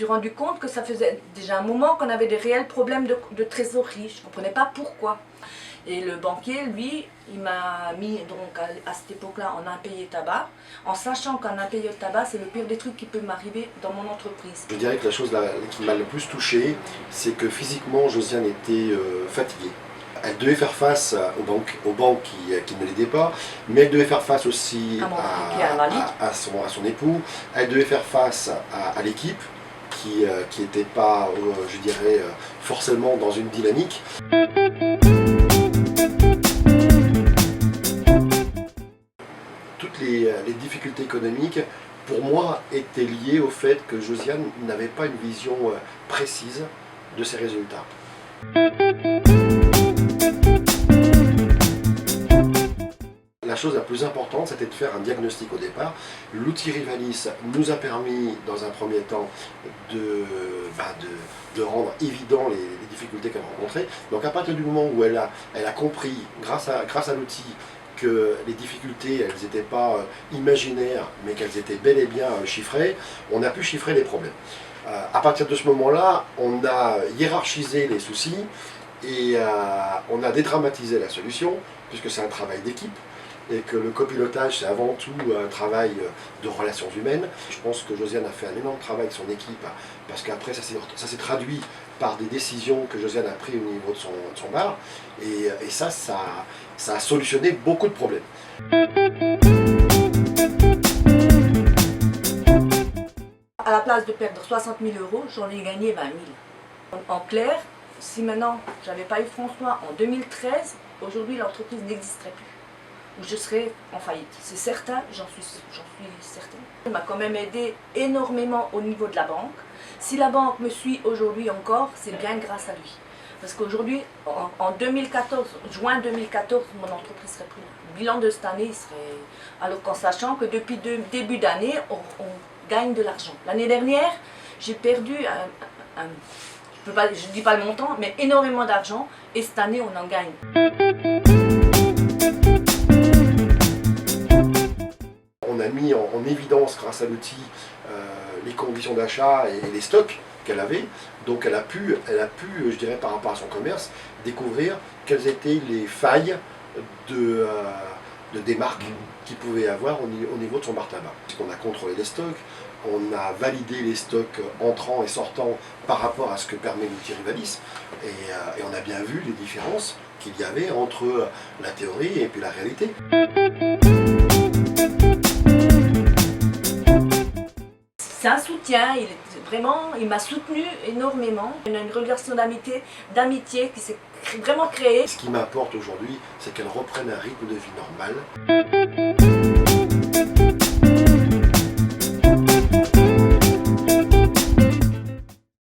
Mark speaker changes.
Speaker 1: rendu compte que ça faisait déjà un moment qu'on avait des réels problèmes de trésorerie. Je ne comprenais pas pourquoi. Et le banquier, lui, il m'a mis donc à cette époque-là en impayé tabac, en sachant qu'un impayé tabac, c'est le pire des trucs qui peut m'arriver dans mon entreprise.
Speaker 2: Je dirais que la chose qui m'a le plus touché, c'est que physiquement, Josiane était fatiguée. Elle devait faire face aux banques qui ne l'aidaient pas, mais elle devait faire face aussi à son époux, elle devait faire face à l'équipe qui n'était pas, je dirais, forcément dans une dynamique. Toutes les difficultés économiques, pour moi, étaient liées au fait que Josiane n'avait pas une vision précise de ses résultats. La chose la plus importante, c'était de faire un diagnostic au départ. L'outil Rivalis nous a permis, dans un premier temps, de rendre évident les difficultés qu'elle rencontrait. Donc à partir du moment où elle a compris, grâce à l'outil, que les difficultés, elles n'étaient pas imaginaires, mais qu'elles étaient bel et bien chiffrées, on a pu chiffrer les problèmes. À partir de ce moment-là, on a hiérarchisé les soucis et on a dédramatisé la solution, puisque c'est un travail d'équipe, et que le copilotage, c'est avant tout un travail de relations humaines. Je pense que Josiane a fait un énorme travail avec son équipe, parce qu'après, ça s'est traduit par des décisions que Josiane a prises au niveau de son bar, et ça a solutionné beaucoup de problèmes.
Speaker 1: À la place de perdre 60 000 €, j'en ai gagné 20 000. En clair, si maintenant j'avais pas eu François en 2013, aujourd'hui l'entreprise n'existerait plus. Ou je serais en faillite. C'est certain, j'en suis certaine. Il m'a quand même aidé énormément au niveau de la banque. Si la banque me suit aujourd'hui encore, c'est bien grâce à lui. Parce qu'aujourd'hui, en 2014, juin 2014, mon entreprise serait plus là. Le bilan de cette année, il serait... Alors qu'en sachant que depuis début d'année, on gagne de l'argent. L'année dernière, j'ai perdu je ne dis pas le montant, mais énormément d'argent. Et cette année, on en gagne.
Speaker 2: On a mis en évidence, grâce à l'outil, les conditions d'achat et les stocks qu'elle avait. Donc elle a pu, je dirais, par rapport à son commerce, découvrir quelles étaient les failles des marques qu'il pouvait avoir au niveau de son bar tabac. On a contrôlé les stocks, on a validé les stocks entrants et sortants par rapport à ce que permet l'outil Rivalis, et on a bien vu les différences qu'il y avait entre la théorie et puis la réalité.
Speaker 1: C'est un soutien, il m'a soutenu énormément. On a une relation d'amitié qui s'est vraiment créée.
Speaker 2: Ce qui m'importe aujourd'hui, c'est qu'elle reprenne un rythme de vie normal.